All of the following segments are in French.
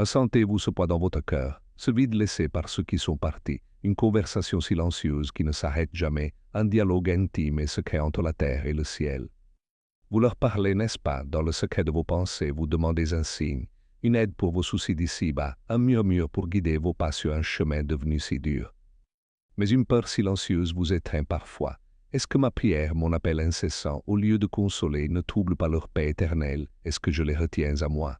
Ressentez-vous ce poids dans votre cœur, ce vide laissé par ceux qui sont partis, une conversation silencieuse qui ne s'arrête jamais, un dialogue intime et secret entre la terre et le ciel. Vous leur parlez, n'est-ce pas, dans le secret de vos pensées, vous demandez un signe, une aide pour vos soucis d'ici-bas, un murmure pour guider vos pas sur un chemin devenu si dur. Mais une peur silencieuse vous étreint parfois. Est-ce que ma prière, mon appel incessant, au lieu de consoler, ne trouble pas leur paix éternelle? Est-ce que je les retiens à moi?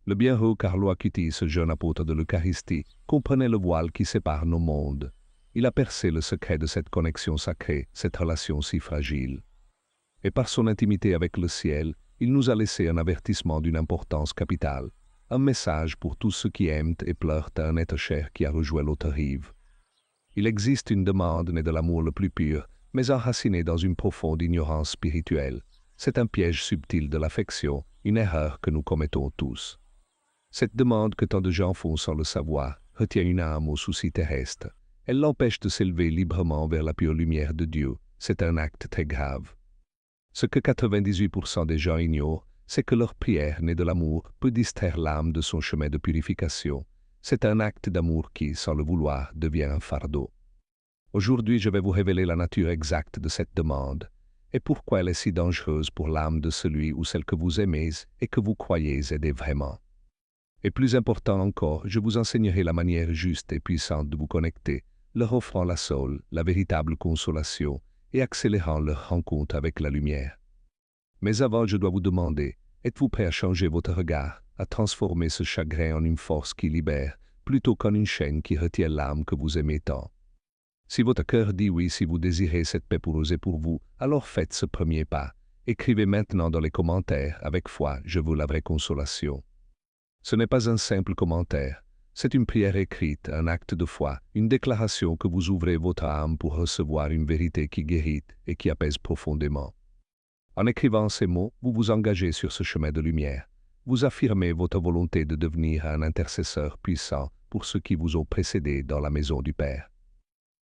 Le bienheureux Carlo Acutis, ce jeune apôtre de l'Eucharistie, comprenait le voile qui sépare nos mondes. Il a percé le secret de cette connexion sacrée, cette relation si fragile. Et par son intimité avec le ciel, il nous a laissé un avertissement d'une importance capitale, un message pour tous ceux qui aiment et pleurent à un être cher qui a rejoint l'autre rive. Il existe une demande née de l'amour le plus pur, mais enracinée dans une profonde ignorance spirituelle. C'est un piège subtil de l'affection, une erreur que nous commettons tous. Cette demande que tant de gens font sans le savoir retient une âme aux soucis terrestres. Elle l'empêche de s'élever librement vers la pure lumière de Dieu. C'est un acte très grave. Ce que 98% des gens ignorent, c'est que leur prière née de l'amour peut distraire l'âme de son chemin de purification. C'est un acte d'amour qui, sans le vouloir, devient un fardeau. Aujourd'hui, je vais vous révéler la nature exacte de cette demande et pourquoi elle est si dangereuse pour l'âme de celui ou celle que vous aimez et que vous croyez aider vraiment. Et plus important encore, je vous enseignerai la manière juste et puissante de vous connecter, leur offrant la seule, la véritable consolation et accélérant leur rencontre avec la lumière. Mais avant, je dois vous demander, êtes-vous prêt à changer votre regard, à transformer ce chagrin en une force qui libère, plutôt qu'en une chaîne qui retient l'âme que vous aimez tant? Si votre cœur dit oui, si vous désirez cette paix pour eux et pour vous, alors faites ce premier pas. Écrivez maintenant dans les commentaires, avec foi, je veux la vraie consolation. Ce n'est pas un simple commentaire, c'est une prière écrite, un acte de foi, une déclaration que vous ouvrez votre âme pour recevoir une vérité qui guérit et qui apaise profondément. En écrivant ces mots, vous vous engagez sur ce chemin de lumière. Vous affirmez votre volonté de devenir un intercesseur puissant pour ceux qui vous ont précédé dans la maison du Père.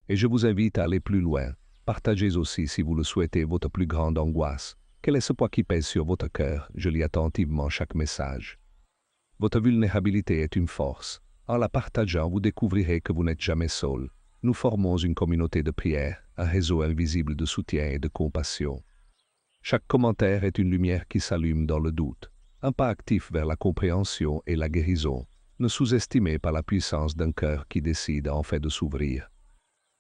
Et je vous invite à aller plus loin. Partagez aussi, si vous le souhaitez, votre plus grande angoisse. Quel est ce poids qui pèse sur votre cœur? Je lis attentivement chaque message. Votre vulnérabilité est une force. En la partageant, vous découvrirez que vous n'êtes jamais seul. Nous formons une communauté de prière, un réseau invisible de soutien et de compassion. Chaque commentaire est une lumière qui s'allume dans le doute, un pas actif vers la compréhension et la guérison. Ne sous-estimez pas la puissance d'un cœur qui décide en fait de s'ouvrir.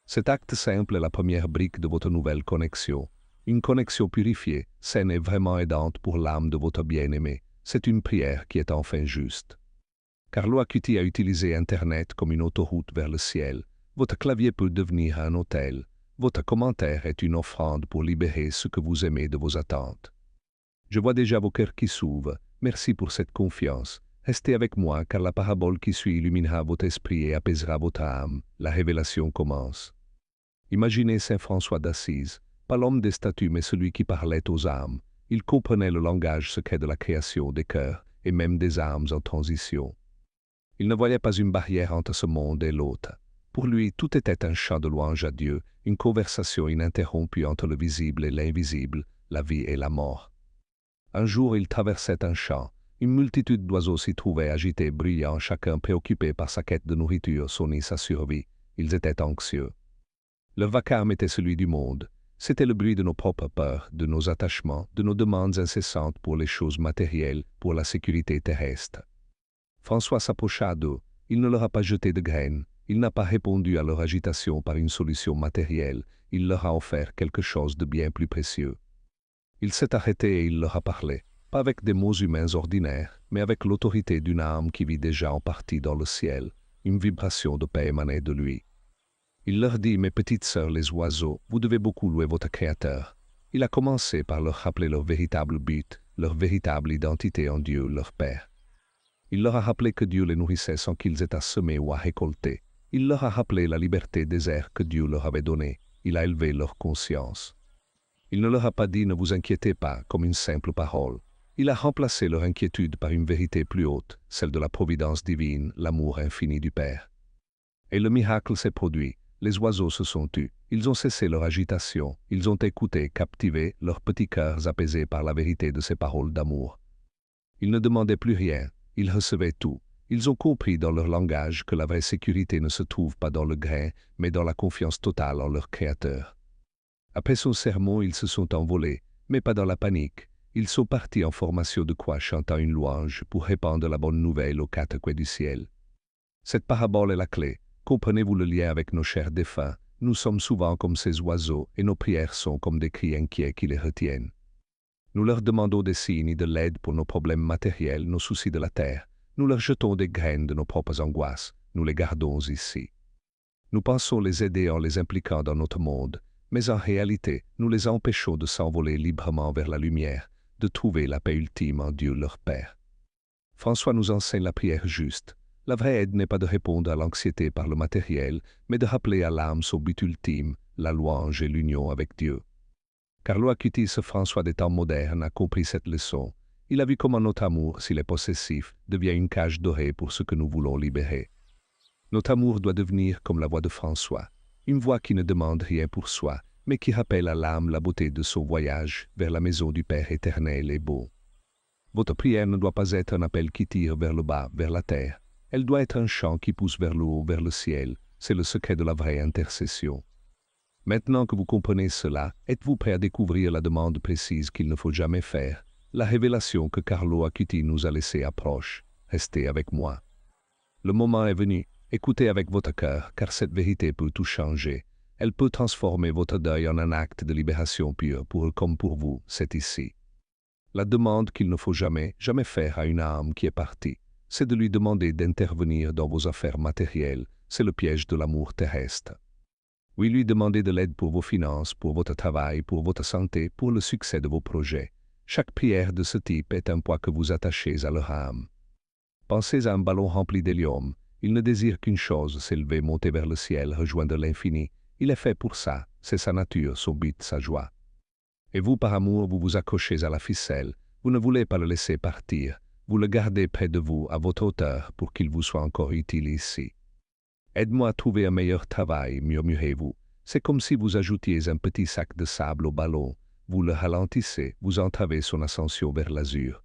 Cet acte simple est la première brique de votre nouvelle connexion. Une connexion purifiée, saine et vraiment aidante pour l'âme de votre bien-aimé. C'est une prière qui est enfin juste. Carlo Acutis a utilisé Internet comme une autoroute vers le ciel. Votre clavier peut devenir un autel. Votre commentaire est une offrande pour libérer ce que vous aimez de vos attentes. Je vois déjà vos cœurs qui s'ouvrent. Merci pour cette confiance. Restez avec moi car la parabole qui suit illuminera votre esprit et apaisera votre âme. La révélation commence. Imaginez Saint François d'Assise, pas l'homme des statues mais celui qui parlait aux âmes. Il comprenait le langage secret de la création des cœurs et même des âmes en transition. Il ne voyait pas une barrière entre ce monde et l'autre. Pour lui, tout était un chant de louange à Dieu, une conversation ininterrompue entre le visible et l'invisible, la vie et la mort. Un jour, il traversait un champ. Une multitude d'oiseaux s'y trouvaient agités, bruyants, chacun préoccupé par sa quête de nourriture, son et sa survie. Ils étaient anxieux. Leur vacarme était celui du monde. C'était le bruit de nos propres peurs, de nos attachements, de nos demandes incessantes pour les choses matérielles, pour la sécurité terrestre. François s'approcha d'eux. Il ne leur a pas jeté de graines. Il n'a pas répondu à leur agitation par une solution matérielle. Il leur a offert quelque chose de bien plus précieux. Il s'est arrêté et il leur a parlé, pas avec des mots humains ordinaires, mais avec l'autorité d'une âme qui vit déjà en partie dans le ciel. Une vibration de paix émanait de lui. Il leur dit, mes petites sœurs les oiseaux, vous devez beaucoup louer votre Créateur. Il a commencé par leur rappeler leur véritable but, leur véritable identité en Dieu, leur Père. Il leur a rappelé que Dieu les nourrissait sans qu'ils aient à semer ou à récolter. Il leur a rappelé la liberté des airs que Dieu leur avait donnée. Il a élevé leur conscience. Il ne leur a pas dit « ne vous inquiétez pas » comme une simple parole. Il a remplacé leur inquiétude par une vérité plus haute, celle de la providence divine, l'amour infini du Père. Et le miracle s'est produit. Les oiseaux se sont tus, ils ont cessé leur agitation, ils ont écouté, captivés, leurs petits cœurs apaisés par la vérité de ces paroles d'amour. Ils ne demandaient plus rien, ils recevaient tout. Ils ont compris dans leur langage que la vraie sécurité ne se trouve pas dans le grain, mais dans la confiance totale en leur Créateur. Après son sermon, ils se sont envolés, mais pas dans la panique. Ils sont partis en formation de croix chantant une louange pour répandre la bonne nouvelle aux quatre coins du ciel. Cette parabole est la clé. Comprenez-vous le lien avec nos chers défunts? Nous sommes souvent comme ces oiseaux et nos prières sont comme des cris inquiets qui les retiennent. Nous leur demandons des signes et de l'aide pour nos problèmes matériels, nos soucis de la terre. Nous leur jetons des graines de nos propres angoisses. Nous les gardons ici. Nous pensons les aider en les impliquant dans notre monde, mais en réalité, nous les empêchons de s'envoler librement vers la lumière, de trouver la paix ultime en Dieu leur Père. François nous enseigne la prière juste. La vraie aide n'est pas de répondre à l'anxiété par le matériel, mais de rappeler à l'âme son but ultime, la louange et l'union avec Dieu. Carlo Acutis, François des temps modernes, a compris cette leçon. Il a vu comment notre amour, s'il est possessif, devient une cage dorée pour ce que nous voulons libérer. Notre amour doit devenir comme la voix de François, une voix qui ne demande rien pour soi, mais qui rappelle à l'âme la beauté de son voyage vers la maison du Père éternel et beau. Votre prière ne doit pas être un appel qui tire vers le bas, vers la terre. Elle doit être un chant qui pousse vers le haut, vers le ciel. C'est le secret de la vraie intercession. Maintenant que vous comprenez cela, êtes-vous prêt à découvrir la demande précise qu'il ne faut jamais faire? La révélation que Carlo Acutis nous a laissée approche. Restez avec moi. Le moment est venu. Écoutez avec votre cœur, car cette vérité peut tout changer. Elle peut transformer votre deuil en un acte de libération pure pour eux comme pour vous, c'est ici. La demande qu'il ne faut jamais faire à une âme qui est partie, c'est de lui demander d'intervenir dans vos affaires matérielles. C'est le piège de l'amour terrestre. Oui, lui demander de l'aide pour vos finances, pour votre travail, pour votre santé, pour le succès de vos projets. Chaque prière de ce type est un poids que vous attachez à leur âme. Pensez à un ballon rempli d'hélium. Il ne désire qu'une chose, s'élever, monter vers le ciel, rejoindre l'infini. Il est fait pour ça, c'est sa nature, son but, sa joie. Et vous, par amour, vous vous accrochez à la ficelle. Vous ne voulez pas le laisser partir. Vous le gardez près de vous, à votre hauteur, pour qu'il vous soit encore utile ici. Aide-moi à trouver un meilleur travail, murmurez-vous. C'est comme si vous ajoutiez un petit sac de sable au ballon. Vous le ralentissez, vous entravez son ascension vers l'azur.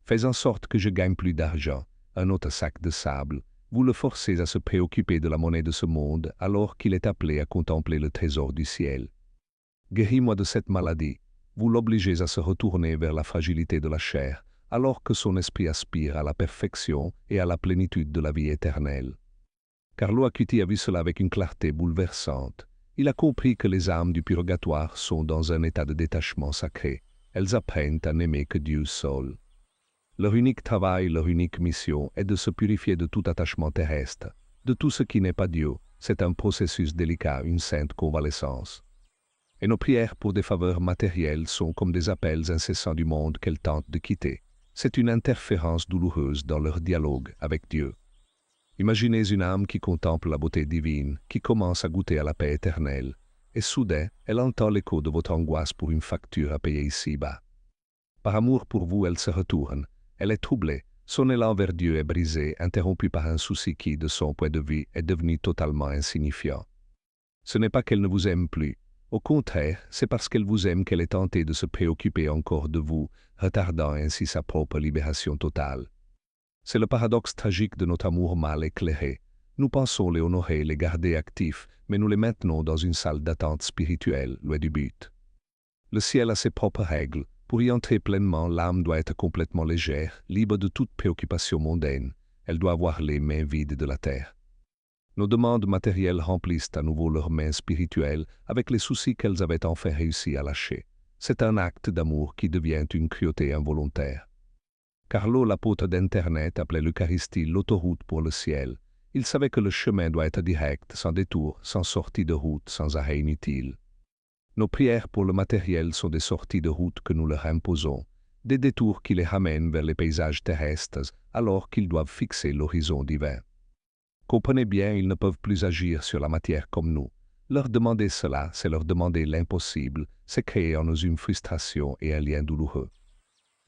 Faites en sorte que je gagne plus d'argent, un autre sac de sable. Vous le forcez à se préoccuper de la monnaie de ce monde alors qu'il est appelé à contempler le trésor du ciel. Guéris-moi de cette maladie. Vous l'obligez à se retourner vers la fragilité de la chair, alors que son esprit aspire à la perfection et à la plénitude de la vie éternelle. Carlo Acutis a vu cela avec une clarté bouleversante. Il a compris que les âmes du purgatoire sont dans un état de détachement sacré. Elles apprennent à n'aimer que Dieu seul. Leur unique travail, leur unique mission est de se purifier de tout attachement terrestre, de tout ce qui n'est pas Dieu. C'est un processus délicat, une sainte convalescence. Et nos prières pour des faveurs matérielles sont comme des appels incessants du monde qu'elles tentent de quitter. C'est une interférence douloureuse dans leur dialogue avec Dieu. Imaginez une âme qui contemple la beauté divine, qui commence à goûter à la paix éternelle, et soudain, elle entend l'écho de votre angoisse pour une facture à payer ici-bas. Par amour pour vous, elle se retourne. Elle est troublée. Son élan vers Dieu est brisé, interrompu par un souci qui, de son point de vue, est devenu totalement insignifiant. Ce n'est pas qu'elle ne vous aime plus. Au contraire, c'est parce qu'elle vous aime qu'elle est tentée de se préoccuper encore de vous, retardant ainsi sa propre libération totale. C'est le paradoxe tragique de notre amour mal éclairé. Nous pensons les honorer, les garder actifs, mais nous les maintenons dans une salle d'attente spirituelle, loin du but. Le ciel a ses propres règles. Pour y entrer pleinement, l'âme doit être complètement légère, libre de toute préoccupation mondaine. Elle doit avoir les mains vides de la terre. Nos demandes matérielles remplissent à nouveau leurs mains spirituelles avec les soucis qu'elles avaient enfin réussi à lâcher. C'est un acte d'amour qui devient une cruauté involontaire. Carlo, l'apôtre d'Internet, appelait l'Eucharistie l'autoroute pour le ciel. Il savait que le chemin doit être direct, sans détour, sans sortie de route, sans arrêt inutile. Nos prières pour le matériel sont des sorties de route que nous leur imposons, des détours qui les ramènent vers les paysages terrestres alors qu'ils doivent fixer l'horizon divin. Comprenez bien, ils ne peuvent plus agir sur la matière comme nous. Leur demander cela, c'est leur demander l'impossible, c'est créer en nous une frustration et un lien douloureux.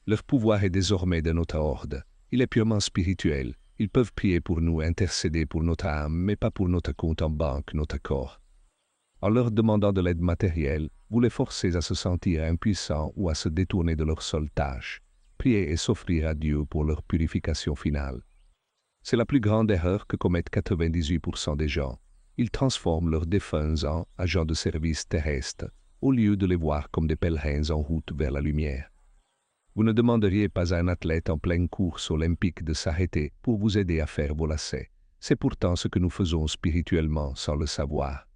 Leur pouvoir est désormais de notre ordre. Il est purement spirituel. Ils peuvent prier pour nous, intercéder pour notre âme, mais pas pour notre compte en banque, notre corps. En leur demandant de l'aide matérielle, vous les forcez à se sentir impuissants ou à se détourner de leur seule tâche, prier et s'offrir à Dieu pour leur purification finale. C'est la plus grande erreur que commettent 98% des gens. Ils transforment leurs défunts en agents de service terrestre, au lieu de les voir comme des pèlerins en route vers la lumière. Vous ne demanderiez pas à un athlète en pleine course olympique de s'arrêter pour vous aider à faire vos lacets. C'est pourtant ce que nous faisons spirituellement sans le savoir.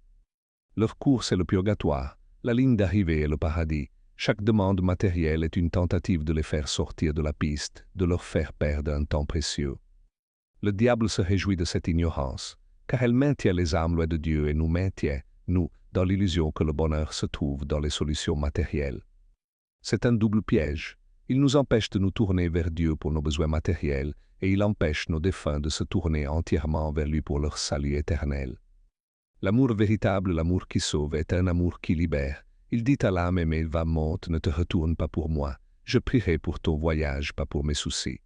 Leur course est le purgatoire, la ligne d'arrivée est le paradis. Chaque demande matérielle est une tentative de les faire sortir de la piste, de leur faire perdre un temps précieux. Le diable se réjouit de cette ignorance, car elle maintient les âmes loin de Dieu et nous maintient, nous, dans l'illusion que le bonheur se trouve dans les solutions matérielles. C'est un double piège. Il nous empêche de nous tourner vers Dieu pour nos besoins matériels, et il empêche nos défunts de se tourner entièrement vers lui pour leur salut éternel. L'amour véritable, l'amour qui sauve, est un amour qui libère. Il dit à l'âme aimée, va, monte, ne te retourne pas pour moi. Je prierai pour ton voyage, pas pour mes soucis.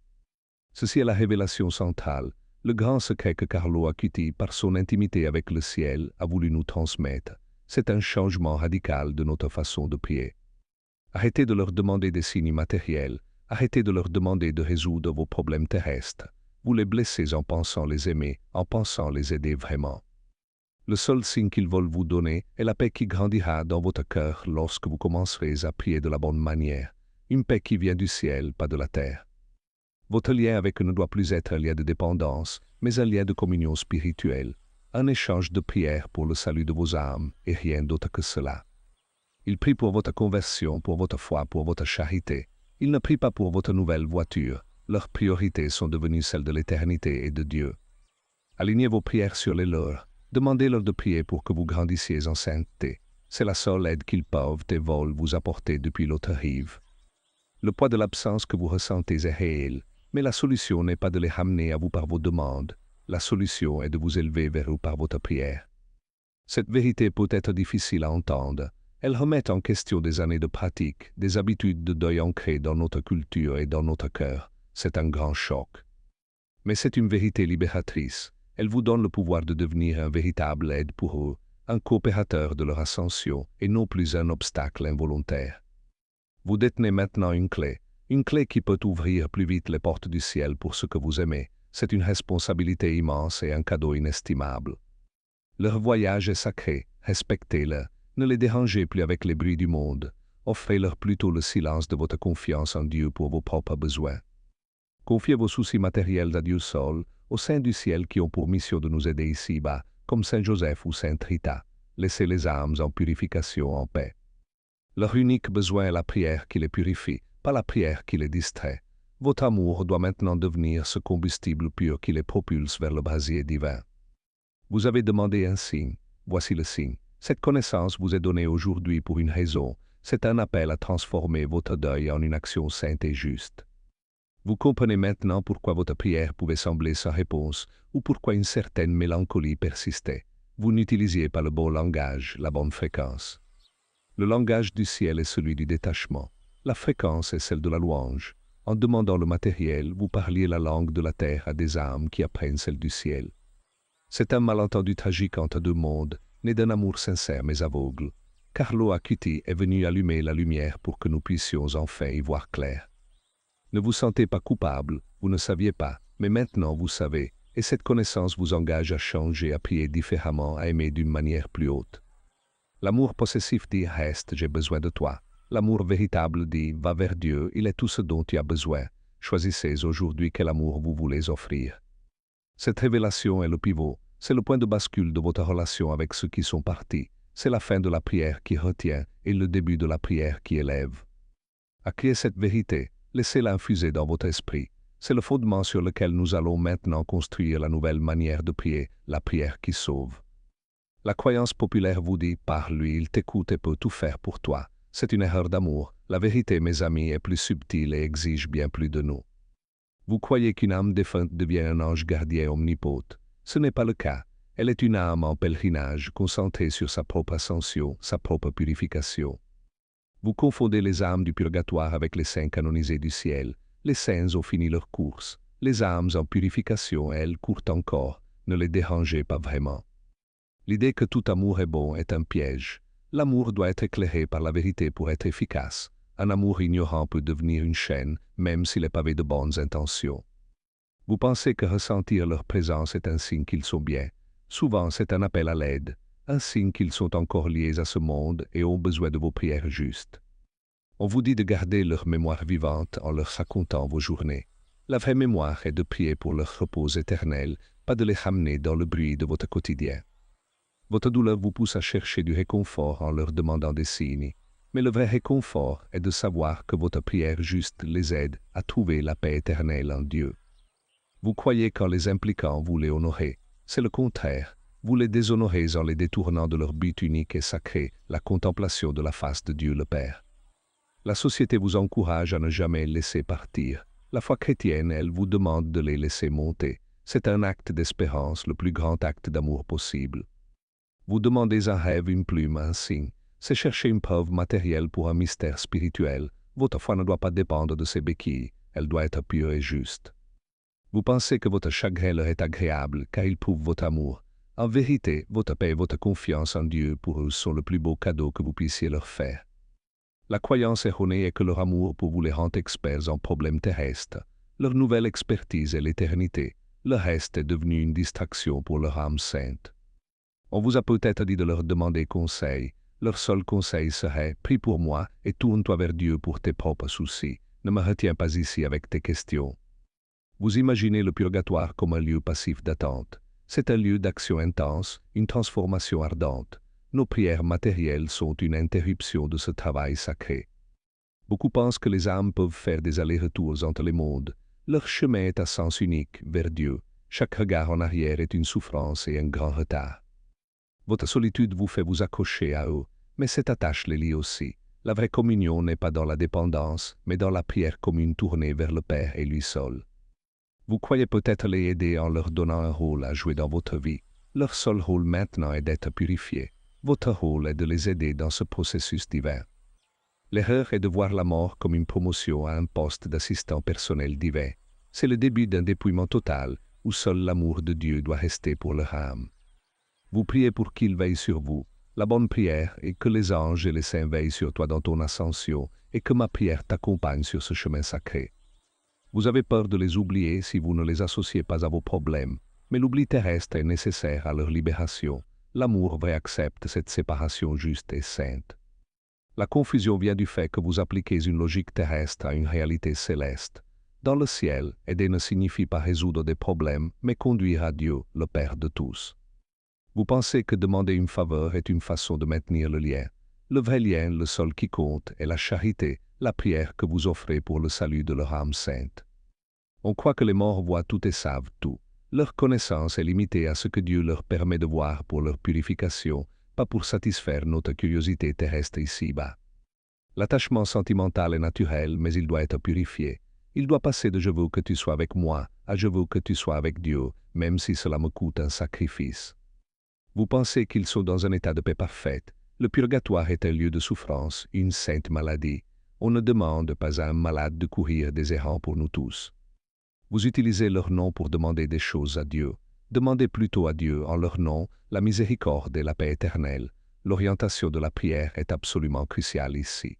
Ceci est la révélation centrale, le grand secret que Carlo Acuti, par son intimité avec le ciel, a voulu nous transmettre. C'est un changement radical de notre façon de prier. Arrêtez de leur demander des signes matériels, arrêtez de leur demander de résoudre vos problèmes terrestres. Vous les blessez en pensant les aimer, en pensant les aider vraiment. Le seul signe qu'ils veulent vous donner est la paix qui grandira dans votre cœur lorsque vous commencerez à prier de la bonne manière, une paix qui vient du ciel, pas de la terre. Votre lien avec eux ne doit plus être un lien de dépendance, mais un lien de communion spirituelle, un échange de prières pour le salut de vos âmes et rien d'autre que cela. Ils prient pour votre conversion, pour votre foi, pour votre charité. Ils ne prient pas pour votre nouvelle voiture. Leurs priorités sont devenues celles de l'éternité et de Dieu. Alignez vos prières sur les leurs. Demandez-leur de prier pour que vous grandissiez en sainteté. C'est la seule aide qu'ils peuvent et veulent vous apporter depuis l'autre rive. Le poids de l'absence que vous ressentez est réel, mais la solution n'est pas de les ramener à vous par vos demandes. La solution est de vous élever vers eux par votre prière. Cette vérité peut être difficile à entendre. Elle remet en question des années de pratique, des habitudes de deuil ancrées dans notre culture et dans notre cœur. C'est un grand choc. Mais c'est une vérité libératrice. Elle vous donne le pouvoir de devenir un véritable aide pour eux, un coopérateur de leur ascension et non plus un obstacle involontaire. Vous détenez maintenant une clé qui peut ouvrir plus vite les portes du ciel pour ceux que vous aimez. C'est une responsabilité immense et un cadeau inestimable. Leur voyage est sacré, respectez-le. Ne les dérangez plus avec les bruits du monde. Offrez-leur plutôt le silence de votre confiance en Dieu pour vos propres besoins. Confiez vos soucis matériels à Dieu seul, au sein du ciel qui ont pour mission de nous aider ici-bas, comme Saint Joseph ou Sainte Rita. Laissez les âmes en purification en paix. Leur unique besoin est la prière qui les purifie, pas la prière qui les distrait. Votre amour doit maintenant devenir ce combustible pur qui les propulse vers le brasier divin. Vous avez demandé un signe. Voici le signe. Cette connaissance vous est donnée aujourd'hui pour une raison. C'est un appel à transformer votre deuil en une action sainte et juste. Vous comprenez maintenant pourquoi votre prière pouvait sembler sans réponse ou pourquoi une certaine mélancolie persistait. Vous n'utilisiez pas le bon langage, la bonne fréquence. Le langage du ciel est celui du détachement. La fréquence est celle de la louange. En demandant le matériel, vous parliez la langue de la terre à des âmes qui apprennent celle du ciel. C'est un malentendu tragique entre deux mondes, né d'un amour sincère mais aveugle. Carlo Acuti est venu allumer la lumière pour que nous puissions enfin y voir clair. Ne vous sentez pas coupable, vous ne saviez pas, mais maintenant vous savez, et cette connaissance vous engage à changer, à prier différemment, à aimer d'une manière plus haute. L'amour possessif dit « reste, j'ai besoin de toi ». L'amour véritable dit « va vers Dieu, il est tout ce dont tu as besoin ». Choisissez aujourd'hui quel amour vous voulez offrir. Cette révélation est le pivot, c'est le point de bascule de votre relation avec ceux qui sont partis. C'est la fin de la prière qui retient et le début de la prière qui élève. Accueillez cette vérité, laissez-la infuser dans votre esprit. C'est le fondement sur lequel nous allons maintenant construire la nouvelle manière de prier, la prière qui sauve. La croyance populaire vous dit « par lui, il t'écoute et peut tout faire pour toi ». C'est une erreur d'amour. La vérité, mes amis, est plus subtile et exige bien plus de nous. Vous croyez qu'une âme défunte devient un ange gardien omnipotent. Ce n'est pas le cas. Elle est une âme en pèlerinage, concentrée sur sa propre ascension, sa propre purification. Vous confondez les âmes du purgatoire avec les saints canonisés du ciel. Les saints ont fini leur course. Les âmes en purification, elles, courent encore. Ne les dérangez pas vraiment. L'idée que tout amour est bon est un piège. L'amour doit être éclairé par la vérité pour être efficace. Un amour ignorant peut devenir une chaîne, même s'il est pavé de bonnes intentions. Vous pensez que ressentir leur présence est un signe qu'ils sont bien. Souvent, c'est un appel à l'aide, un signe qu'ils sont encore liés à ce monde et ont besoin de vos prières justes. On vous dit de garder leur mémoire vivante en leur racontant vos journées. La vraie mémoire est de prier pour leur repos éternel, pas de les ramener dans le bruit de votre quotidien. Votre douleur vous pousse à chercher du réconfort en leur demandant des signes, mais le vrai réconfort est de savoir que votre prière juste les aide à trouver la paix éternelle en Dieu. Vous croyez qu'en les impliquant, vous les honorez. C'est le contraire. Vous les déshonorez en les détournant de leur but unique et sacré, la contemplation de la face de Dieu le Père. La société vous encourage à ne jamais laisser partir. La foi chrétienne, elle, vous demande de les laisser monter. C'est un acte d'espérance, le plus grand acte d'amour possible. Vous demandez un rêve, une plume, un signe. C'est chercher une preuve matérielle pour un mystère spirituel. Votre foi ne doit pas dépendre de ces béquilles. Elle doit être pure et juste. Vous pensez que votre chagrin leur est agréable, car il prouve votre amour. En vérité, votre paix et votre confiance en Dieu pour eux sont le plus beau cadeau que vous puissiez leur faire. La croyance erronée est que leur amour pour vous les rend experts en problèmes terrestres. Leur nouvelle expertise est l'éternité. Le reste est devenu une distraction pour leur âme sainte. On vous a peut-être dit de leur demander conseil. Leur seul conseil serait « Prie pour moi et tourne-toi vers Dieu pour tes propres soucis. Ne me retiens pas ici avec tes questions. » Vous imaginez le purgatoire comme un lieu passif d'attente. C'est un lieu d'action intense, une transformation ardente. Nos prières matérielles sont une interruption de ce travail sacré. Beaucoup pensent que les âmes peuvent faire des allers-retours entre les mondes. Leur chemin est à sens unique, vers Dieu. Chaque regard en arrière est une souffrance et un grand retard. Votre solitude vous fait vous accrocher à eux, mais cette attache les lie aussi. La vraie communion n'est pas dans la dépendance, mais dans la prière commune tournée vers le Père et lui seul. Vous croyez peut-être les aider en leur donnant un rôle à jouer dans votre vie. Leur seul rôle maintenant est d'être purifiés. Votre rôle est de les aider dans ce processus divin. L'erreur est de voir la mort comme une promotion à un poste d'assistant personnel divin. C'est le début d'un dépouillement total où seul l'amour de Dieu doit rester pour leur âme. Vous priez pour qu'il veille sur vous. La bonne prière est que les anges et les saints veillent sur toi dans ton ascension et que ma prière t'accompagne sur ce chemin sacré. Vous avez peur de les oublier si vous ne les associez pas à vos problèmes, mais l'oubli terrestre est nécessaire à leur libération. L'amour vrai accepte cette séparation juste et sainte. La confusion vient du fait que vous appliquez une logique terrestre à une réalité céleste. Dans le ciel, aider ne signifie pas résoudre des problèmes, mais conduire à Dieu, le Père de tous. Vous pensez que demander une faveur est une façon de maintenir le lien. Le vrai lien, le seul qui compte, est la charité, la prière que vous offrez pour le salut de leur âme sainte. On croit que les morts voient tout et savent tout. Leur connaissance est limitée à ce que Dieu leur permet de voir pour leur purification, pas pour satisfaire notre curiosité terrestre ici-bas. L'attachement sentimental est naturel, mais il doit être purifié. Il doit passer de « je veux que tu sois avec moi » à « je veux que tu sois avec Dieu », même si cela me coûte un sacrifice. Vous pensez qu'ils sont dans un état de paix parfaite. Le purgatoire est un lieu de souffrance, une sainte maladie. On ne demande pas à un malade de courir des errands pour nous tous. Vous utilisez leur nom pour demander des choses à Dieu. Demandez plutôt à Dieu en leur nom la miséricorde et la paix éternelle. L'orientation de la prière est absolument cruciale ici.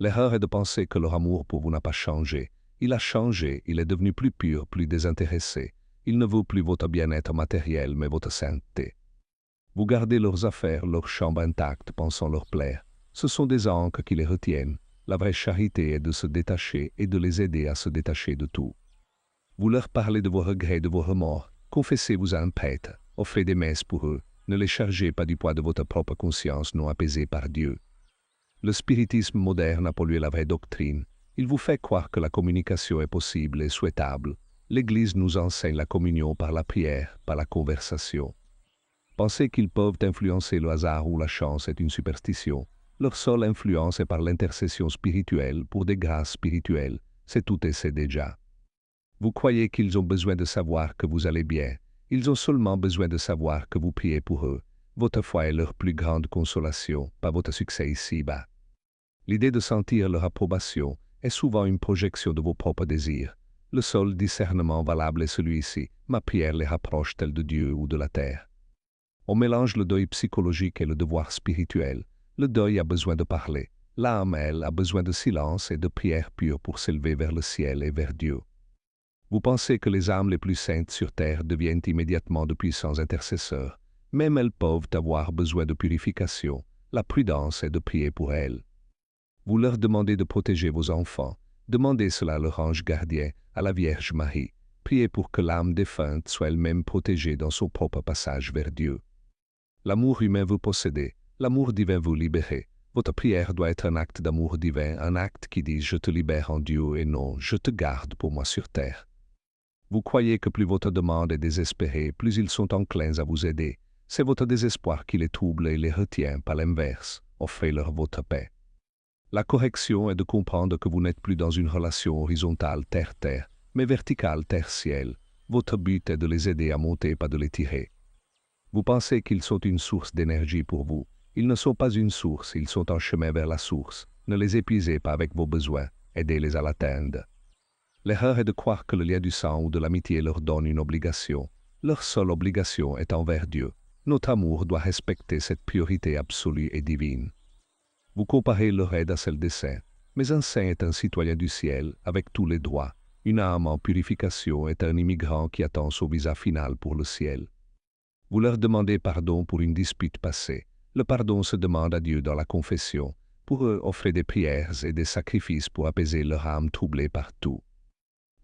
L'erreur est de penser que leur amour pour vous n'a pas changé. Il a changé, il est devenu plus pur, plus désintéressé. Il ne veut plus votre bien-être matériel, mais votre sainteté. Vous gardez leurs affaires, leurs chambres intactes, pensant leur plaire. Ce sont des ancres qui les retiennent. La vraie charité est de se détacher et de les aider à se détacher de tout. Vous leur parlez de vos regrets, de vos remords. Confessez-vous à un prêtre. Offrez des messes pour eux. Ne les chargez pas du poids de votre propre conscience non apaisée par Dieu. Le spiritisme moderne a pollué la vraie doctrine. Il vous fait croire que la communication est possible et souhaitable. L'Église nous enseigne la communion par la prière, par la conversation. Penser qu'ils peuvent influencer le hasard ou la chance est une superstition. Leur seule influence est par l'intercession spirituelle pour des grâces spirituelles. C'est tout et c'est déjà. Vous croyez qu'ils ont besoin de savoir que vous allez bien. Ils ont seulement besoin de savoir que vous priez pour eux. Votre foi est leur plus grande consolation, pas votre succès ici-bas. L'idée de sentir leur approbation est souvent une projection de vos propres désirs. Le seul discernement valable est celui-ci. Ma prière les rapproche-t-elle de Dieu ou de la terre? On mélange le deuil psychologique et le devoir spirituel. Le deuil a besoin de parler. L'âme, elle, a besoin de silence et de prière pure pour s'élever vers le ciel et vers Dieu. Vous pensez que les âmes les plus saintes sur terre deviennent immédiatement de puissants intercesseurs. Même elles peuvent avoir besoin de purification. La prudence est de prier pour elles. Vous leur demandez de protéger vos enfants. Demandez cela à leur ange gardien, à la Vierge Marie. Priez pour que l'âme défunte soit elle-même protégée dans son propre passage vers Dieu. L'amour humain vous possédez, l'amour divin vous libérez. Votre prière doit être un acte d'amour divin, un acte qui dit « Je te libère en Dieu » et non « Je te garde pour moi sur terre ». Vous croyez que plus votre demande est désespérée, plus ils sont enclins à vous aider. C'est votre désespoir qui les trouble et les retient, pas l'inverse. Offrez-leur votre paix. La correction est de comprendre que vous n'êtes plus dans une relation horizontale terre-terre, mais verticale terre-ciel. Votre but est de les aider à monter, pas de les tirer. Vous pensez qu'ils sont une source d'énergie pour vous. Ils ne sont pas une source, ils sont en chemin vers la source. Ne les épuisez pas avec vos besoins, aidez-les à l'atteindre. L'erreur est de croire que le lien du sang ou de l'amitié leur donne une obligation. Leur seule obligation est envers Dieu. Notre amour doit respecter cette priorité absolue et divine. Vous comparez leur aide à celle des saints, mais un saint est un citoyen du ciel avec tous les droits. Une âme en purification est un immigrant qui attend son visa final pour le ciel. Vous leur demandez pardon pour une dispute passée. Le pardon se demande à Dieu dans la confession. Pour eux, offrez des prières et des sacrifices pour apaiser leur âme troublée par tout.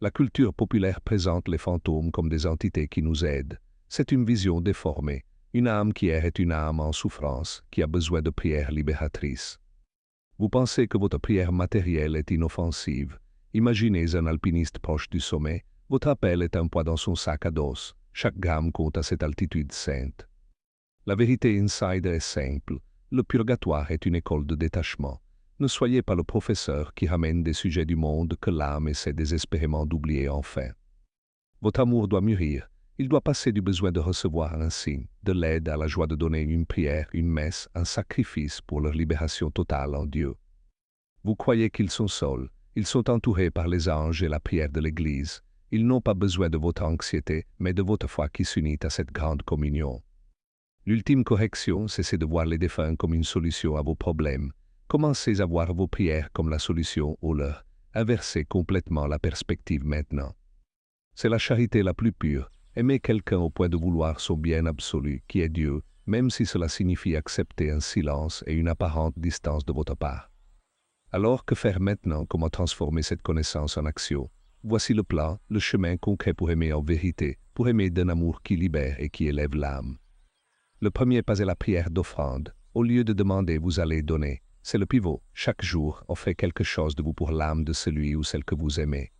La culture populaire présente les fantômes comme des entités qui nous aident. C'est une vision déformée. Une âme qui erre est une âme en souffrance, qui a besoin de prières libératrices. Vous pensez que votre prière matérielle est inoffensive. Imaginez un alpiniste proche du sommet. Votre appel est un poids dans son sac à dos. Chaque gramme compte à cette altitude sainte. La vérité insider est simple. Le purgatoire est une école de détachement. Ne soyez pas le professeur qui ramène des sujets du monde que l'âme essaie désespérément d'oublier enfin. Votre amour doit mûrir. Il doit passer du besoin de recevoir un signe, de l'aide à la joie de donner une prière, une messe, un sacrifice pour leur libération totale en Dieu. Vous croyez qu'ils sont seuls. Ils sont entourés par les anges et la prière de l'Église. Ils n'ont pas besoin de votre anxiété, mais de votre foi qui s'unit à cette grande communion. L'ultime correction, c'est de voir les défunts comme une solution à vos problèmes. Commencez à voir vos prières comme la solution aux leurs. Inversez complètement la perspective maintenant. C'est la charité la plus pure. Aimer quelqu'un au point de vouloir son bien absolu, qui est Dieu, même si cela signifie accepter un silence et une apparente distance de votre part. Alors que faire maintenant? Comment transformer cette connaissance en action? Voici le plan, le chemin concret pour aimer en vérité, pour aimer d'un amour qui libère et qui élève l'âme. Le premier pas est la prière d'offrande. Au lieu de demander, vous allez donner. C'est le pivot. Chaque jour, offrez quelque chose de vous pour l'âme de celui ou celle que vous aimez.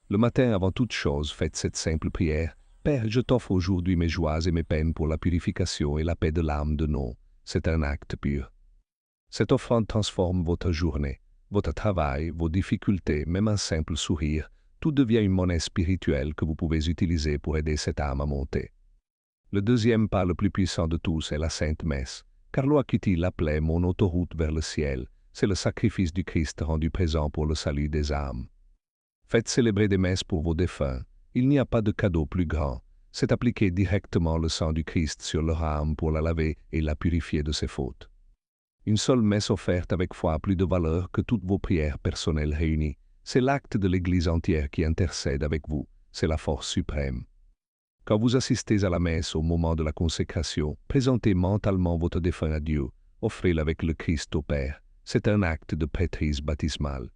Le matin, avant toute chose, faites cette simple prière. Père, je t'offre aujourd'hui mes joies et mes peines pour la purification et la paix de l'âme de non. C'est un acte pur. Cette offrande transforme votre journée, votre travail, vos difficultés, même un simple sourire. Tout devient une monnaie spirituelle que vous pouvez utiliser pour aider cette âme à monter. Le deuxième pas le plus puissant de tous est la Sainte Messe. Carlo Acuti l'appelait mon autoroute vers le ciel. C'est le sacrifice du Christ rendu présent pour le salut des âmes. Faites célébrer des messes pour vos défunts. Il n'y a pas de cadeau plus grand. C'est appliquer directement le sang du Christ sur leur âme pour la laver et la purifier de ses fautes. Une seule messe offerte avec foi a plus de valeur que toutes vos prières personnelles réunies. C'est l'acte de l'Église entière qui intercède avec vous. C'est la force suprême. Quand vous assistez à la messe au moment de la consécration, présentez mentalement votre défunt à Dieu, offrez-le avec le Christ au Père. C'est un acte de prêtrise baptismale.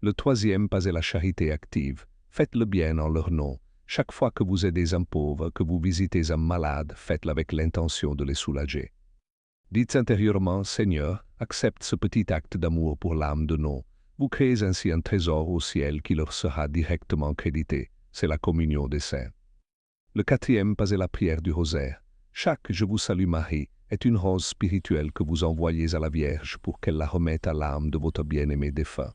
Le troisième pas est la charité active. Faites le bien en leur nom. Chaque fois que vous aidez un pauvre, que vous visitez un malade, faites-le avec l'intention de les soulager. Dites intérieurement, Seigneur, accepte ce petit acte d'amour pour l'âme de non. Vous créez ainsi un trésor au ciel qui leur sera directement crédité. C'est la communion des saints. Le quatrième pas est la prière du rosaire. Chaque « Je vous salue Marie » est une rose spirituelle que vous envoyez à la Vierge pour qu'elle la remette à l'âme de votre bien-aimé défunt.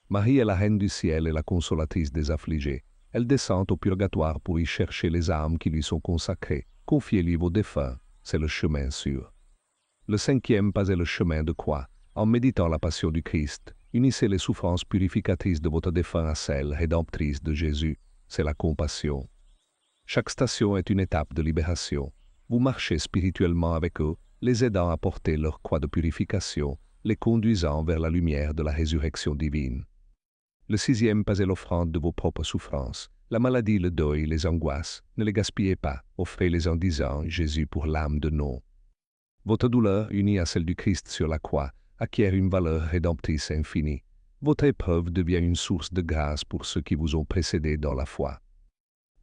Marie est la reine du ciel et la consolatrice des affligés. Elle descend au purgatoire pour y chercher les âmes qui lui sont consacrées. Confiez-lui vos défunts, c'est le chemin sûr. Le cinquième pas est le chemin de croix. En méditant la passion du Christ, unissez les souffrances purificatrices de votre défunt à celles rédemptrices de Jésus, c'est la compassion. Chaque station est une étape de libération. Vous marchez spirituellement avec eux, les aidant à porter leur croix de purification, les conduisant vers la lumière de la résurrection divine. Le sixième pas est l'offrande de vos propres souffrances. La maladie, le deuil, les angoisses, ne les gaspillez pas, offrez-les en disant Jésus pour l'âme de non. Votre douleur, unie à celle du Christ sur la croix, acquiert une valeur rédemptrice infinie. Votre épreuve devient une source de grâce pour ceux qui vous ont précédé dans la foi.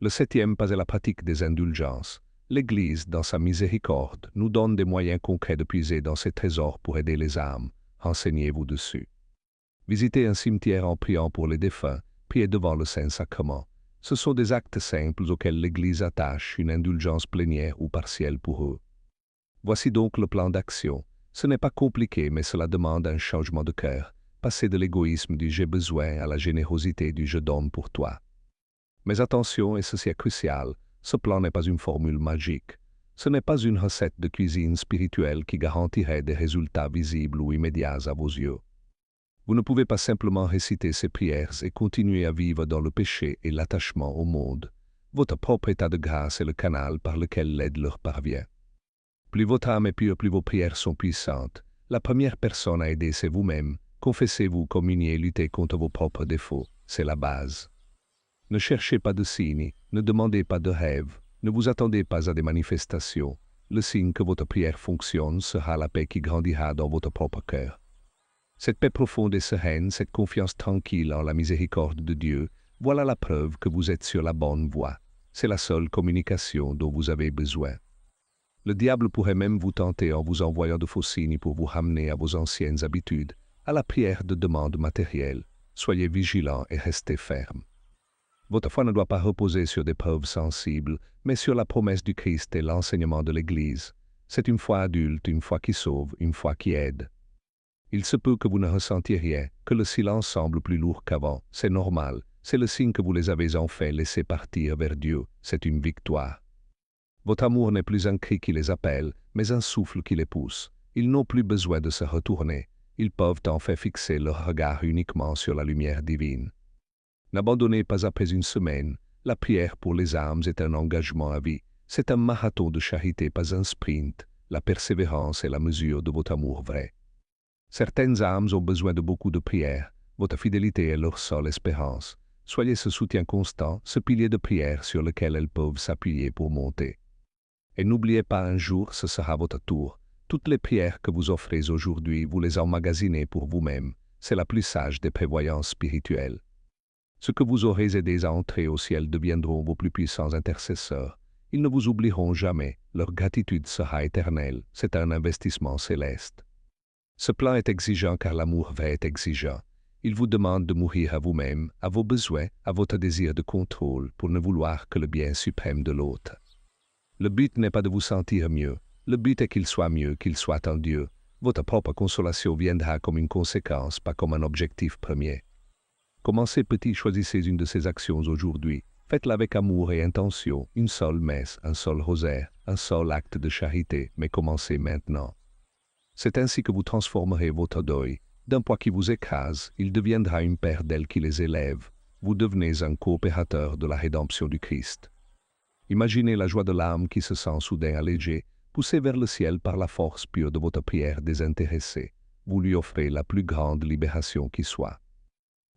Le septième pas est la pratique des indulgences. L'Église, dans sa miséricorde, nous donne des moyens concrets de puiser dans ses trésors pour aider les âmes. Renseignez-vous dessus. Visitez un cimetière en priant pour les défunts, priez devant le Saint-Sacrement. Ce sont des actes simples auxquels l'Église attache une indulgence plénière ou partielle pour eux. Voici donc le plan d'action. Ce n'est pas compliqué, mais cela demande un changement de cœur. Passer de l'égoïsme du « j'ai besoin » à la générosité du « je donne pour toi ». Mais attention, et ceci est crucial, ce plan n'est pas une formule magique. Ce n'est pas une recette de cuisine spirituelle qui garantirait des résultats visibles ou immédiats à vos yeux. Vous ne pouvez pas simplement réciter ces prières et continuer à vivre dans le péché et l'attachement au monde. Votre propre état de grâce est le canal par lequel l'aide leur parvient. Plus votre âme est pure, plus vos prières sont puissantes. La première personne à aider, c'est vous-même. Confessez-vous, communiez, luttez contre vos propres défauts. C'est la base. Ne cherchez pas de signes, ne demandez pas de rêves, ne vous attendez pas à des manifestations. Le signe que votre prière fonctionne sera la paix qui grandira dans votre propre cœur. Cette paix profonde et sereine, cette confiance tranquille en la miséricorde de Dieu, voilà la preuve que vous êtes sur la bonne voie. C'est la seule communication dont vous avez besoin. Le diable pourrait même vous tenter en vous envoyant de faux signes pour vous ramener à vos anciennes habitudes, à la prière de demande matérielle. Soyez vigilants et restez fermes. Votre foi ne doit pas reposer sur des preuves sensibles, mais sur la promesse du Christ et l'enseignement de l'Église. C'est une foi adulte, une foi qui sauve, une foi qui aide. Il se peut que vous ne ressentiez rien, que le silence semble plus lourd qu'avant. C'est normal, c'est le signe que vous les avez enfin laissés partir vers Dieu. C'est une victoire. Votre amour n'est plus un cri qui les appelle, mais un souffle qui les pousse. Ils n'ont plus besoin de se retourner. Ils peuvent enfin fixer leur regard uniquement sur la lumière divine. N'abandonnez pas après une semaine. La prière pour les âmes est un engagement à vie. C'est un marathon de charité, pas un sprint. La persévérance est la mesure de votre amour vrai. Certaines âmes ont besoin de beaucoup de prières. Votre fidélité est leur seule espérance. Soyez ce soutien constant, ce pilier de prière sur lequel elles peuvent s'appuyer pour monter. Et n'oubliez pas, un jour, ce sera votre tour. Toutes les prières que vous offrez aujourd'hui, vous les emmagasinez pour vous-même. C'est la plus sage des prévoyances spirituelles. Ceux que vous aurez aidés à entrer au ciel deviendront vos plus puissants intercesseurs. Ils ne vous oublieront jamais. Leur gratitude sera éternelle. C'est un investissement céleste. Ce plan est exigeant car l'amour vrai est exigeant. Il vous demande de mourir à vous-même, à vos besoins, à votre désir de contrôle, pour ne vouloir que le bien suprême de l'autre. Le but n'est pas de vous sentir mieux. Le but est qu'il soit mieux, qu'il soit en Dieu. Votre propre consolation viendra comme une conséquence, pas comme un objectif premier. Commencez petit, choisissez une de ces actions aujourd'hui. Faites-la avec amour et intention, une seule messe, un seul rosaire, un seul acte de charité, mais commencez maintenant. C'est ainsi que vous transformerez votre deuil. D'un poids qui vous écrase, il deviendra une paire d'ailes qui les élève. Vous devenez un coopérateur de la rédemption du Christ. Imaginez la joie de l'âme qui se sent soudain allégée, poussée vers le ciel par la force pure de votre prière désintéressée. Vous lui offrez la plus grande libération qui soit.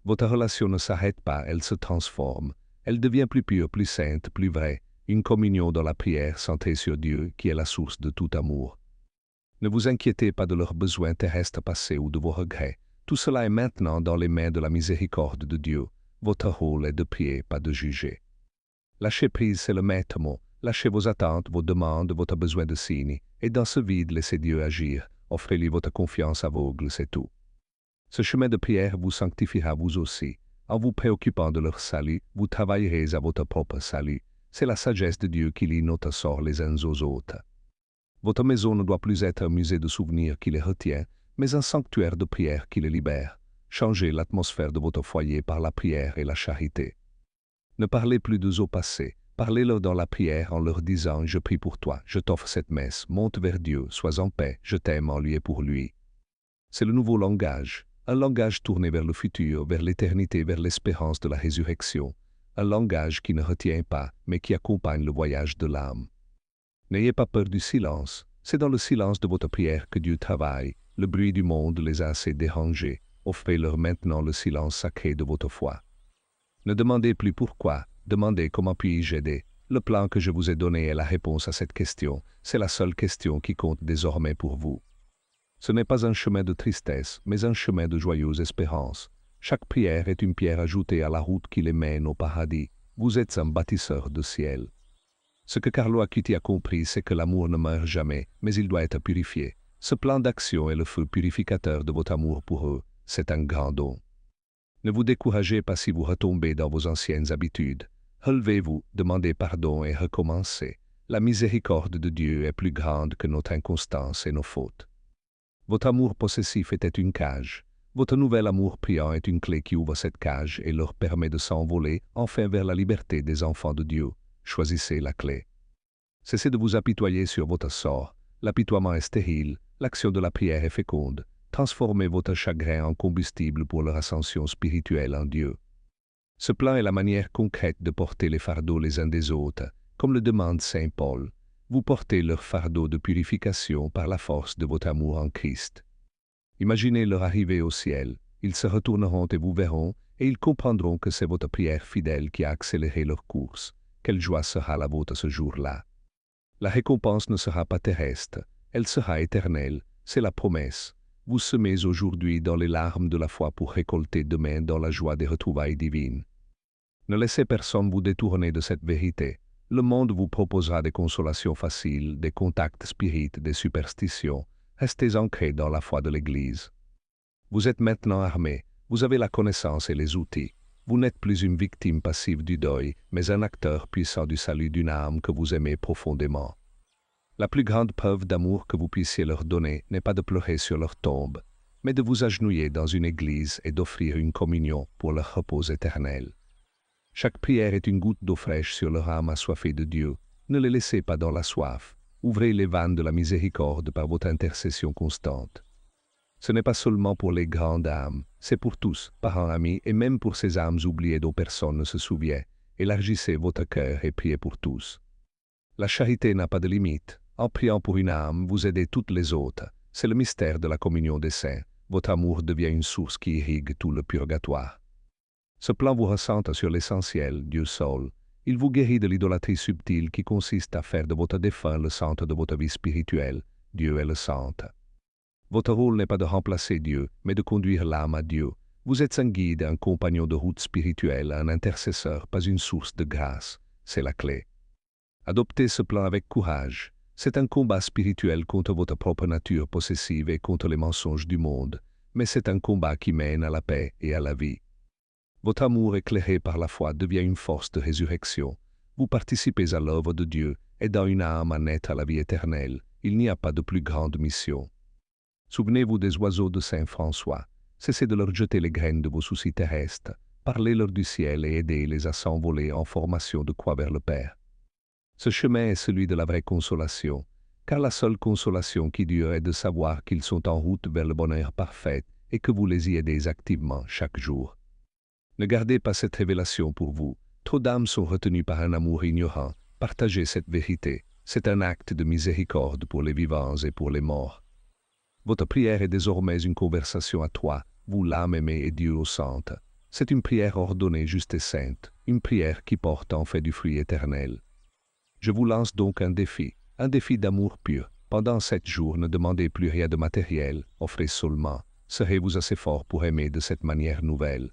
Votre relation ne s'arrête pas, elle se transforme. Elle devient plus pure, plus sainte, plus vraie. Une communion dans la prière centrée sur Dieu qui est la source de tout amour. Ne vous inquiétez pas de leurs besoins terrestres passés ou de vos regrets. Tout cela est maintenant dans les mains de la miséricorde de Dieu. Votre rôle est de prier, pas de juger. Lâchez prise, c'est le maître mot. Lâchez vos attentes, vos demandes, votre besoin de signes. Et dans ce vide, laissez Dieu agir. Offrez-lui votre confiance aveugle, c'est tout. Ce chemin de prière vous sanctifiera vous aussi. En vous préoccupant de leur salut, vous travaillerez à votre propre salut. C'est la sagesse de Dieu qui lie notre sort les uns aux autres. Votre maison ne doit plus être un musée de souvenirs qui les retient, mais un sanctuaire de prière qui les libère. Changez l'atmosphère de votre foyer par la prière et la charité. Ne parlez plus d'eux au passé. Parlez-leur dans la prière en leur disant « Je prie pour toi, je t'offre cette messe, monte vers Dieu, sois en paix, je t'aime en lui et pour lui. » C'est le nouveau langage. Un langage tourné vers le futur, vers l'éternité, vers l'espérance de la résurrection. Un langage qui ne retient pas, mais qui accompagne le voyage de l'âme. N'ayez pas peur du silence. C'est dans le silence de votre prière que Dieu travaille. Le bruit du monde les a assez dérangés. offrez-leur maintenant le silence sacré de votre foi. Ne demandez plus pourquoi, demandez comment puis-je aider. Le plan que je vous ai donné est la réponse à cette question, c'est la seule question qui compte désormais pour vous. Ce n'est pas un chemin de tristesse, mais un chemin de joyeuse espérance. Chaque prière est une pierre ajoutée à la route qui les mène au paradis. Vous êtes un bâtisseur de ciel. Ce que Carlo Acuti a compris, c'est que l'amour ne meurt jamais, mais il doit être purifié. Ce plan d'action est le feu purificateur de votre amour pour eux. C'est un grand don. Ne vous découragez pas si vous retombez dans vos anciennes habitudes. Relevez-vous, demandez pardon et recommencez. La miséricorde de Dieu est plus grande que notre inconstance et nos fautes. Votre amour possessif était une cage. Votre nouvel amour priant est une clé qui ouvre cette cage et leur permet de s'envoler enfin vers la liberté des enfants de Dieu. Choisissez la clé. Cessez de vous apitoyer sur votre sort. L'apitoiement est stérile, l'action de la prière est féconde. Transformez votre chagrin en combustible pour leur ascension spirituelle en Dieu. Ce plan est la manière concrète de porter les fardeaux les uns des autres, comme le demande Saint Paul. Vous portez leur fardeau de purification par la force de votre amour en Christ. Imaginez leur arrivée au ciel, ils se retourneront et vous verront, et ils comprendront que c'est votre prière fidèle qui a accéléré leur course. Quelle joie sera la vôtre ce jour-là. La récompense ne sera pas terrestre, elle sera éternelle, c'est la promesse. Vous semez aujourd'hui dans les larmes de la foi pour récolter demain dans la joie des retrouvailles divines. Ne laissez personne vous détourner de cette vérité. Le monde vous proposera des consolations faciles, des contacts spirites, des superstitions. Restez ancrés dans la foi de l'Église. Vous êtes maintenant armés, vous avez la connaissance et les outils. Vous n'êtes plus une victime passive du deuil, mais un acteur puissant du salut d'une âme que vous aimez profondément. La plus grande preuve d'amour que vous puissiez leur donner n'est pas de pleurer sur leur tombe, mais de vous agenouiller dans une église et d'offrir une communion pour leur repos éternel. Chaque prière est une goutte d'eau fraîche sur leur âme assoiffée de Dieu. Ne les laissez pas dans la soif. Ouvrez les vannes de la miséricorde par votre intercession constante. Ce n'est pas seulement pour les grandes âmes, c'est pour tous, parents, amis, et même pour ces âmes oubliées dont personne ne se souvient. Élargissez votre cœur et priez pour tous. La charité n'a pas de limite. En priant pour une âme, vous aidez toutes les autres. C'est le mystère de la communion des saints. Votre amour devient une source qui irrigue tout le purgatoire. Ce plan vous recentre sur l'essentiel, Dieu seul. Il vous guérit de l'idolâtrie subtile qui consiste à faire de votre défunt le centre de votre vie spirituelle. Dieu est le centre. Votre rôle n'est pas de remplacer Dieu, mais de conduire l'âme à Dieu. Vous êtes un guide, un compagnon de route spirituelle, un intercesseur, pas une source de grâce. C'est la clé. Adoptez ce plan avec courage. C'est un combat spirituel contre votre propre nature possessive et contre les mensonges du monde, mais c'est un combat qui mène à la paix et à la vie. Votre amour éclairé par la foi devient une force de résurrection. Vous participez à l'œuvre de Dieu, aidant une âme à naître à la vie éternelle. Il n'y a pas de plus grande mission. Souvenez-vous des oiseaux de Saint François. Cessez de leur jeter les graines de vos soucis terrestres. Parlez-leur du ciel et aidez-les à s'envoler en formation de croix vers le Père. Ce chemin est celui de la vraie consolation, car la seule consolation qui dure est de savoir qu'ils sont en route vers le bonheur parfait et que vous les y aidez activement chaque jour. Ne gardez pas cette révélation pour vous. Trop d'âmes sont retenues par un amour ignorant. Partagez cette vérité. C'est un acte de miséricorde pour les vivants et pour les morts. Votre prière est désormais une conversation à trois, vous l'âme aimée et Dieu au centre. C'est une prière ordonnée, juste et sainte, une prière qui porte en fait du fruit éternel. Je vous lance donc un défi d'amour pur. Pendant 7 jours, ne demandez plus rien de matériel, offrez seulement. Serez-vous assez fort pour aimer de cette manière nouvelle?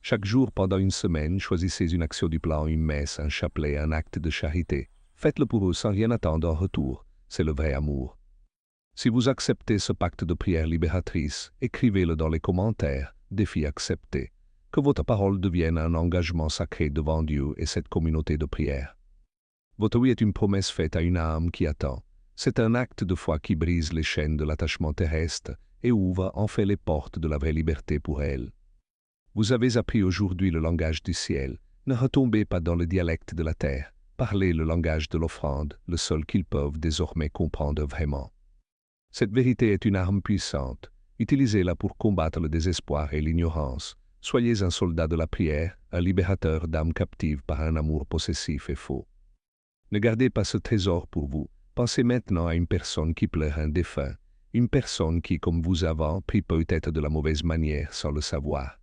Chaque jour pendant une semaine, choisissez une action du plan, une messe, un chapelet, un acte de charité. Faites-le pour eux sans rien attendre en retour. C'est le vrai amour. Si vous acceptez ce pacte de prière libératrice, écrivez-le dans les commentaires. Défi accepté. Que votre parole devienne un engagement sacré devant Dieu et cette communauté de prière. Votre oui est une promesse faite à une âme qui attend. C'est un acte de foi qui brise les chaînes de l'attachement terrestre et ouvre enfin les portes de la vraie liberté pour elle. Vous avez appris aujourd'hui le langage du ciel. Ne retombez pas dans le dialecte de la terre. Parlez le langage de l'offrande, le seul qu'ils peuvent désormais comprendre vraiment. Cette vérité est une arme puissante. Utilisez-la pour combattre le désespoir et l'ignorance. Soyez un soldat de la prière, un libérateur d'âmes captives par un amour possessif et faux. Ne gardez pas ce trésor pour vous. Pensez maintenant à une personne qui pleure un défunt. Une personne qui, comme vous avant, prie peut-être de la mauvaise manière sans le savoir.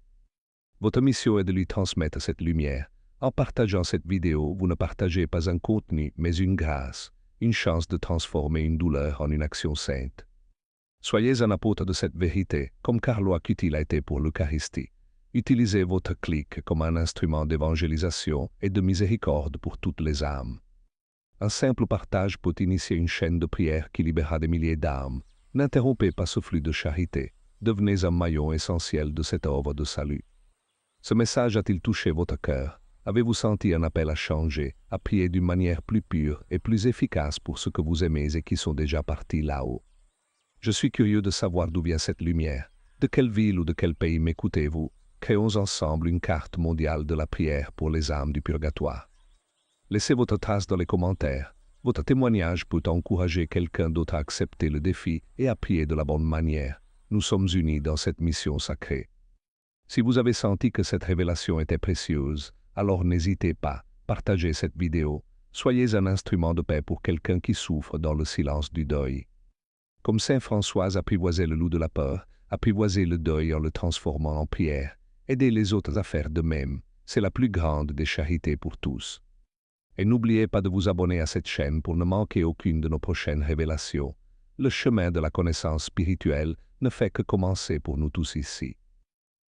Votre mission est de lui transmettre cette lumière. En partageant cette vidéo, vous ne partagez pas un contenu, mais une grâce, une chance de transformer une douleur en une action sainte. Soyez un apôtre de cette vérité, comme Carlo Acuti l'a été pour l'Eucharistie. Utilisez votre clic comme un instrument d'évangélisation et de miséricorde pour toutes les âmes. Un simple partage peut initier une chaîne de prière qui libérera des milliers d'âmes. N'interrompez pas ce flux de charité. Devenez un maillon essentiel de cette œuvre de salut. Ce message a-t-il touché votre cœur? Avez-vous senti un appel à changer, à prier d'une manière plus pure et plus efficace pour ceux que vous aimez et qui sont déjà partis là-haut? Je suis curieux de savoir d'où vient cette lumière. De quelle ville ou de quel pays m'écoutez-vous? Créons ensemble une carte mondiale de la prière pour les âmes du purgatoire. Laissez votre trace dans les commentaires. Votre témoignage peut encourager quelqu'un d'autre à accepter le défi et à prier de la bonne manière. Nous sommes unis dans cette mission sacrée. Si vous avez senti que cette révélation était précieuse, alors n'hésitez pas, partagez cette vidéo. Soyez un instrument de paix pour quelqu'un qui souffre dans le silence du deuil. Comme Saint François apprivoisait le loup de la peur, apprivoisez le deuil en le transformant en prière. Aidez les autres à faire de même. C'est la plus grande des charités pour tous. Et n'oubliez pas de vous abonner à cette chaîne pour ne manquer aucune de nos prochaines révélations. Le chemin de la connaissance spirituelle ne fait que commencer pour nous tous ici.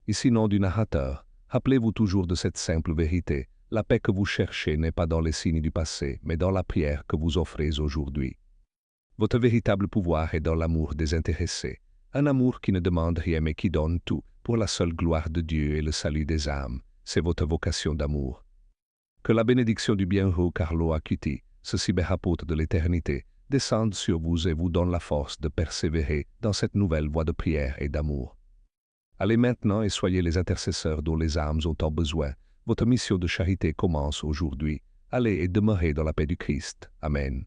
Ici nom du narrateur, rappelez-vous toujours de cette simple vérité. La paix que vous cherchez n'est pas dans les signes du passé, mais dans la prière que vous offrez aujourd'hui. Votre véritable pouvoir est dans l'amour désintéressé, un amour qui ne demande rien mais qui donne tout pour la seule gloire de Dieu et le salut des âmes. C'est votre vocation d'amour. Que la bénédiction du bienheureux Carlo Acuti, ce cyberapôtre de l'éternité, descende sur vous et vous donne la force de persévérer dans cette nouvelle voie de prière et d'amour. Allez maintenant et soyez les intercesseurs dont les âmes ont tant besoin. Votre mission de charité commence aujourd'hui. Allez et demeurez dans la paix du Christ. Amen.